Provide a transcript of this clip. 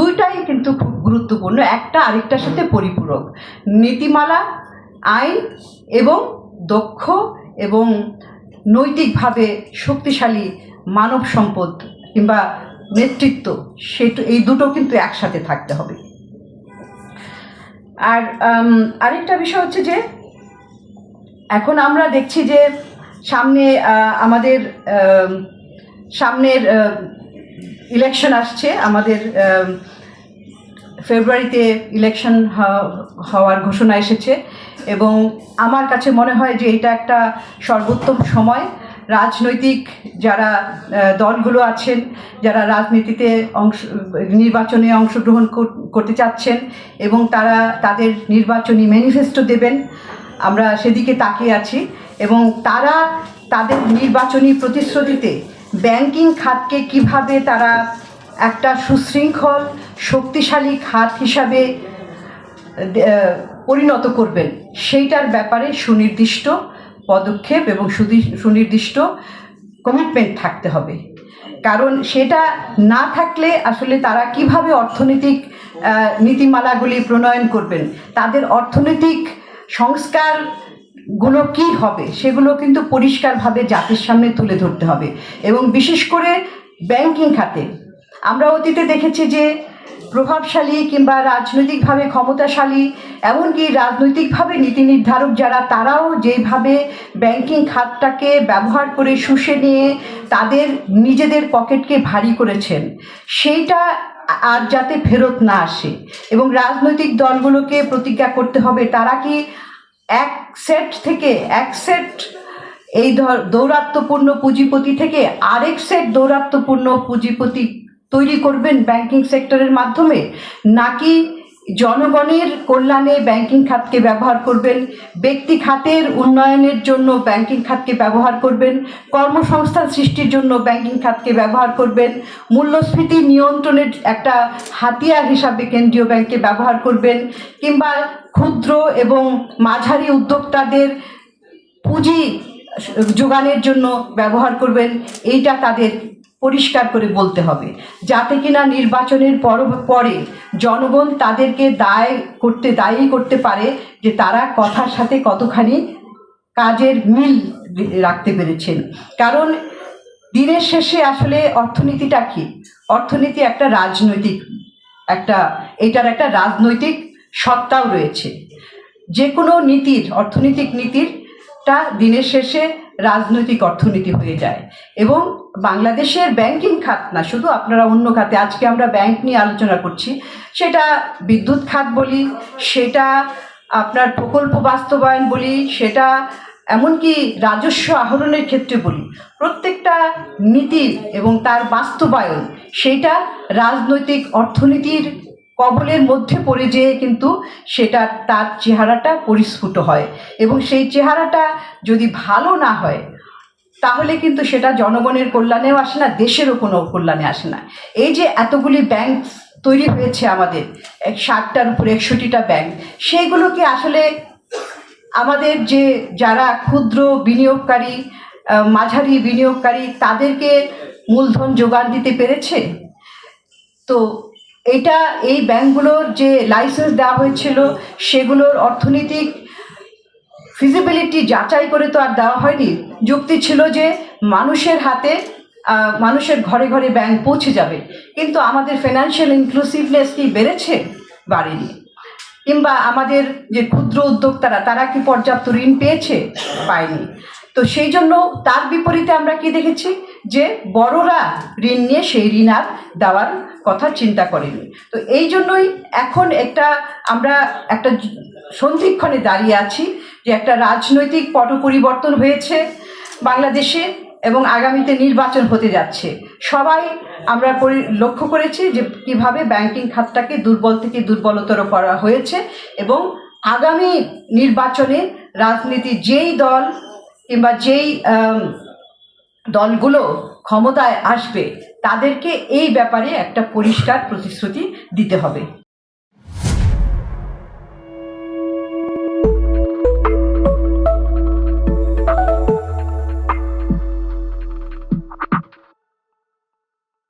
দুইটাই কিন্তু খুব গুরুত্বপূর্ণ, একটা আরেকটার সাথে পরিপূরক। নীতিমালা, আইন এবং দক্ষ এবং নৈতিকভাবে শক্তিশালী মানব সম্পদ কিংবা নেতৃত্ব, এই দুটো কিন্তু একসাথে থাকতে হবে। আর আরেকটা বিষয় হচ্ছে যে এখন আমরা দেখছি যে আমাদের সামনের ইলেকশন আসছে, আমাদের ফেব্রুয়ারিতে ইলেকশন হওয়ার ঘোষণা এসেছে এবং আমার কাছে মনে হয় যে এটা একটা সর্বোত্তম সময়। রাজনৈতিক যারা দলগুলো আছেন, যারা রাজনীতিতে নির্বাচনে অংশগ্রহণ করতে চাচ্ছেন এবং তারা তাদের নির্বাচনী ম্যানিফেস্টো দেবেন, আমরা সেদিকে তাকিয়ে আছি। এবং তারা তাদের নির্বাচনী প্রতিশ্রুতিতে ব্যাংকিং খাতকে কিভাবে তারা একটা সুশৃঙ্খল শক্তিশালী খাত হিসাবে পরিণত করবেন, সেইটার ব্যাপারে সুনির্দিষ্ট পদক্ষেপ এবং সুনির্দিষ্ট কমিটমেন্ট থাকতে হবে। কারণ সেটা না থাকলে আসলে তারা কিভাবে অর্থনৈতিক নীতিমালাগুলি প্রণয়ন করবেন, তাদের অর্থনৈতিক সংস্কারগুলো কি হবে সেগুলো কিন্তু পরিষ্কারভাবে জাতির সামনে তুলে ধরতে হবে। এবং বিশেষ করে ব্যাংকিং খাতে আমরা অতীতে দেখেছি যে প্রভাবশালী কিংবা রাজনৈতিকভাবে ক্ষমতাশালী, এমনকি রাজনৈতিকভাবে নীতি নির্ধারক যারা, তারাও যেভাবে ব্যাংকিং খাতটাকে ব্যবহার করে শুষে নিয়ে তাদের নিজেদের পকেটকে ভারী করেছেন, সেইটা আর যাতে ফেরত না আসে। এবং রাজনৈতিক দলগুলোকে প্রতিজ্ঞা করতে হবে তারা কি এক সেট এই দৌরাত্ম্যপূর্ণ পুঁজিপতি থেকে আরেক সেট দৌরাত্ম্যপূর্ণ পুঁজিপতি তৈরি করবেন ব্যাংকিং সেক্টরের মাধ্যমে, নাকি জনগণের কল্যাণে ব্যাংকিং খাতকে ব্যবহার করবেন, ব্যক্তি খাতের উন্নয়নের জন্য ব্যাংকিং খাতকে ব্যবহার করবেন, কর্মসংস্থান সৃষ্টির জন্য ব্যাংকিং খাতকে ব্যবহার করবেন, মূল্যস্ফীতি নিয়ন্ত্রণের একটা হাতিয়ার হিসাবে কেন্দ্রীয় ব্যাংককে ব্যবহার করবেন, কিংবা ক্ষুদ্র এবং মাঝারি উদ্যোক্তাদের পুঁজি যোগানের জন্য ব্যবহার করবেন। এইটা তাদের পরিষ্কার করে বলতে হবে, যাতে কিনা নির্বাচনের পরে জনগণ তাদেরকে দায়ী করতে পারে যে তারা কথার সাথে কতখানি কাজের মিল রাখতে পেরেছেন। কারণ দিনের শেষে আসলে অর্থনীতিটা কি? অর্থনীতি একটা এটার একটা রাজনৈতিক সত্তাও রয়েছে। যে কোনো অর্থনৈতিক নীতিরটা দিনের শেষে রাজনৈতিক অর্থনীতি হয়ে যায়। এবং বাংলাদেশের ব্যাংকিং খাত না, শুধু আপনারা অন্য খাতে, আজকে আমরা ব্যাংক নিয়ে আলোচনা করছি, সেটা বিদ্যুৎ খাত বলি, সেটা আপনার প্রকল্প বাস্তবায়ন বলি, সেটা এমনকি রাজস্ব আহরণের ক্ষেত্রে বলি, প্রত্যেকটা নীতি এবং তার বাস্তবায়ন সেইটা রাজনৈতিক অর্থনীতির কবলের মধ্যে পড়ে যেয়ে কিন্তু তার চেহারাটা পরিস্ফুট হয়। এবং সেই চেহারাটা যদি ভালো না হয় তাহলে কিন্তু সেটা জনগণের কল্যাণেও আসে না, দেশেরও কোনো কল্যাণে আসে না। এই যে এতগুলি ব্যাংক তৈরি হয়েছে আমাদের, 60টার উপর 61টা ব্যাংক, সেইগুলোকে আসলে আমাদের যারা ক্ষুদ্র বিনিয়োগকারী, মাঝারি বিনিয়োগকারী, তাদেরকে মূলধন যোগান দিতে পেরেছে? তো এই ব্যাংকগুলোর যে লাইসেন্স দেওয়া হয়েছিল সেগুলোর অর্থনৈতিক ফিজিবিলিটি যাচাই করে তো আর দেওয়া হয়নি। যুক্তি ছিল যে মানুষের ঘরে ঘরে ব্যাংক পৌঁছে যাবে, কিন্তু আমাদের ফিনান্সিয়াল ইনক্লুসিভনেস কি বেড়েছে? বাড়েনি। কিংবা আমাদের যে ক্ষুদ্র উদ্যোক্তারা, তারা কি পর্যাপ্ত ঋণ পেয়েছে? পায়নি। তো সেই জন্য তার বিপরীতে আমরা কি দেখেছি যে বড়রা ঋণ নিয়ে সেই ঋণ আর দেওয়ার কথা চিন্তা করেনি। তো এই জন্যই এখন আমরা একটা সন্ধিক্ষণে দাঁড়িয়ে আছি যে একটা রাজনৈতিক পট পরিবর্তন হয়েছে বাংলাদেশে এবং আগামীতে নির্বাচন হতে যাচ্ছে। সবাই আমরা লক্ষ্য করেছি যে কীভাবে ব্যাংকিং খাতটাকে দুর্বল থেকে দুর্বলতর করা হয়েছে এবং আগামী নির্বাচনে রাজনীতি যেই দল কিংবা যেই দলগুলো ক্ষমতায় আসবে তাদেরকে এই ব্যাপারে একটা পরিষ্কার প্রতিশ্রুতি দিতে হবে।